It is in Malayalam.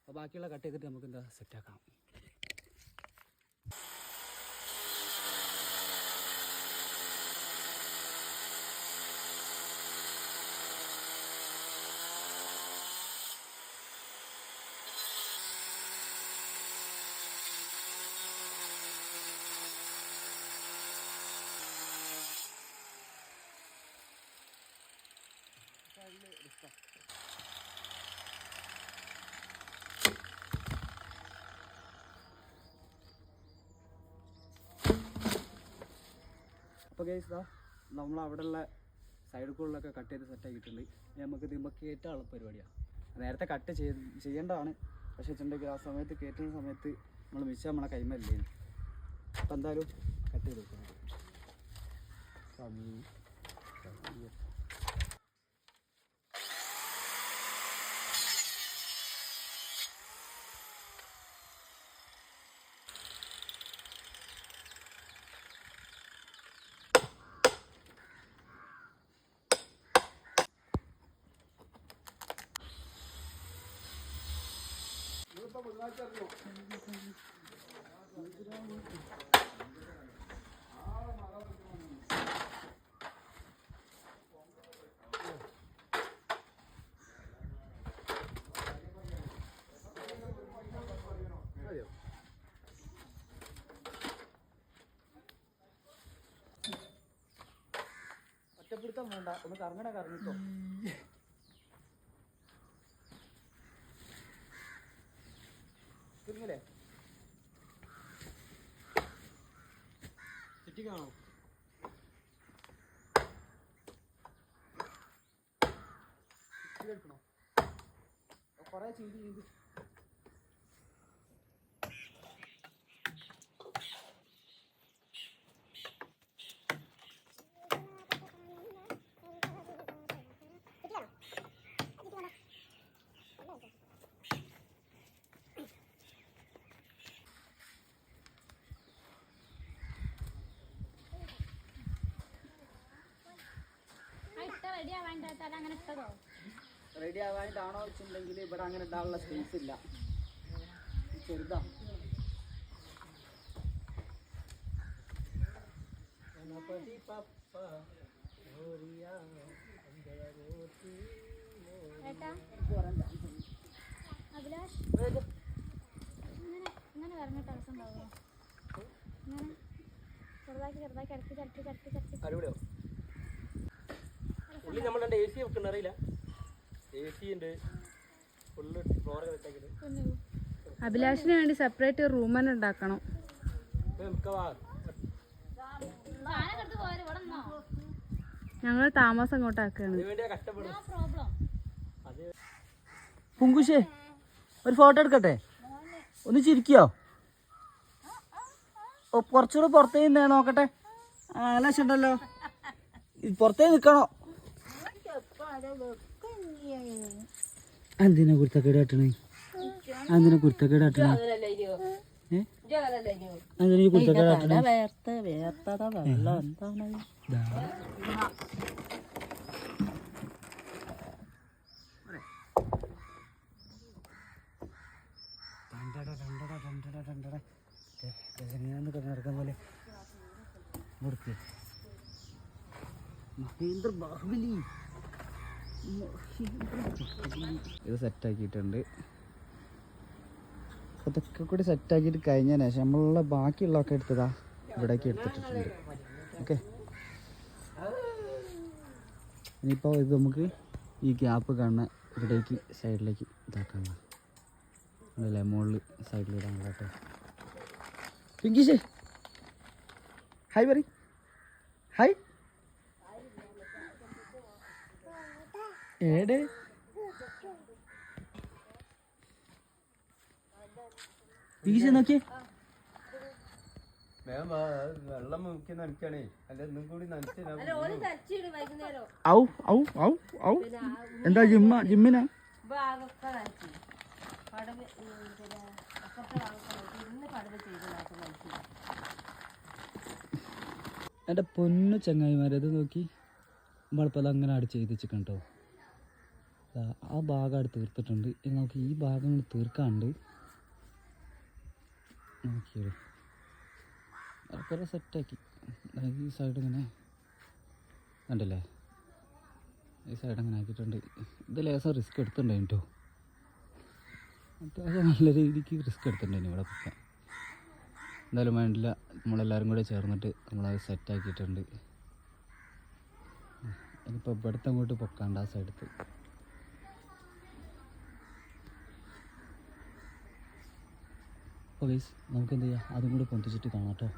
അപ്പോൾ ബാക്കിയുള്ള കട്ട് ചെയ്തിട്ട് നമുക്ക് എന്താ സെറ്റാക്കാം. അപ്പോൾ ഗൈസ് ഇതാ നമ്മൾ അവിടെയുള്ള സൈഡുകളിലൊക്കെ കട്ട് ചെയ്ത് സെറ്റാക്കിയിട്ടുണ്ട്. നമുക്ക് ഇതിമ്പോൾ കയറ്റാനുള്ള പരിപാടിയാണ്. നേരത്തെ കട്ട് ചെയ്യേണ്ടതാണ്, പക്ഷേ വെച്ചിട്ടുണ്ടെങ്കിൽ ആ സമയത്ത് കയറ്റുന്ന സമയത്ത് നമ്മൾ മിസ് നമ്മളെ കൈമല്ലേ. അപ്പം എന്തായാലും കട്ട് ചെയ്ത് വെക്കണം. ഒറ്റപ്പിടുത്തം വേണ്ട, ഒന്ന് കറങ്ങിട്ടോ. തിരിഞ്ഞില്ലേ ചുറ്റിക്കാണോ? എടുക്കണോ? കുറേ ചെയ്ത് റെഡി ആവാനായിട്ടാണോ വെച്ചിട്ടുണ്ടെങ്കിൽ ഇവിടെ അങ്ങനെ ഇടാനുള്ള സ്പേസ് ഇല്ല, ചെറുതാ. അടിപൊളിയോ? ഉള്ളിൽ നമ്മൾ രണ്ട് AC വെക്കുന്ന അറിയില്ല. AC ഉണ്ട്, ഫുള്ള് ഫ്ലോർ വെച്ചേക്കുന്നത്. അഭിലാഷിന് വേണ്ടി സെപ്പറേറ്റ് റൂം തന്നെ ഉണ്ടാക്കണം. ഞങ്ങൾ താമസം അങ്ങോട്ടാക്കാണ്. പുങ്കുശേ ഒരു ഫോട്ടോ എടുക്കട്ടെ? ഒന്ന് ചിരിക്കോ? കുറച്ചുകൂടെ പുറത്തേ നിന്നേ നോക്കട്ടെ. അഭിലാഷ് ഉണ്ടല്ലോ, പുറത്തേ നിൽക്കണോ? എന്തിനാ കുരുത്തക്കേട് കാട്ടണേ? എന്തിനാ കുരുത്തക്കേട് കാട്ടണേ? എന്തിനാ കുരുത്തക്കേട് കാട്ടണേ? നടക്കാൻ പോലെ മഹേന്ദ്ര ബാഹുബലി ഇത് സെറ്റാക്കിയിട്ടുണ്ട്. ഇതൊക്കെ കൂടി സെറ്റാക്കിയിട്ട് കഴിഞ്ഞതിന് ശേഷം നമ്മളുള്ള ബാക്കിയുള്ളതൊക്കെ എടുത്തതാ ഇവിടേക്ക് എടുത്തിട്ടുണ്ട്. ഓക്കെ, ഇനിയിപ്പോൾ ഇത് നമുക്ക് ഈ ഗ്യാപ്പ് കാണുന്ന ഇവിടേക്ക് സൈഡിലേക്ക് ഇതാക്കാം. അല്ലേ മുകളിൽ സൈഡിലിടാൻ കേട്ടോ. പിങ്കിഷേ ഹായ് പറ. ഹായ് ഏടെ പിങ്കിഷേ നോക്കിയേ. വെള്ളം മുക്കി നനയ്ക്കണേ, അല്ല ഒന്നും കൂടി ഔ ഔ ഔ ഔ എന്താ ജിമ്മിനാ? എൻ്റെ പൊന്നു ചങ്ങായിമാരെ ഇത് നോക്കി നമ്മളിപ്പോൾ അത് അങ്ങനെ അവിടെ ചെയ്ത് വെച്ചിരിക്കണം കേട്ടോ. ആ ഭാഗം അവിടെ തീർത്തിട്ടുണ്ട്. ഇനി നമുക്ക് ഈ ഭാഗം കൂടി തീർക്കാണ്ട് നോക്കിയത് കുറേ സെറ്റാക്കി. ഈ സൈഡ് ഇങ്ങനെ കണ്ടില്ലേ, ഈ സൈഡ് അങ്ങനെ ആക്കിയിട്ടുണ്ട്. ഇത് ലേസം റിസ്ക് എടുത്തിട്ടുണ്ടായിരുന്നു കേട്ടോ. അത്യാവശ്യം നല്ല രീതിക്ക് റിസ്ക് എടുത്തിട്ടുണ്ടായിരുന്നു ഇവിടെ പൊക്കാൻ. എന്തായാലും വേണ്ടില്ല, നമ്മളെല്ലാവരും കൂടെ ചേർന്നിട്ട് നമ്മളത് സെറ്റാക്കിയിട്ടുണ്ട്. ഇനിയിപ്പോൾ ഇവിടുത്തെ അങ്ങോട്ട് പൊക്കാണ്ട് ആ സൈഡത്ത്. അപ്പോൾ ഗൈസ് നമുക്ക് എന്ത് ചെയ്യാം, അതും കൂടി പൊന്തിച്ചിട്ട് കാണാം കേട്ടോ.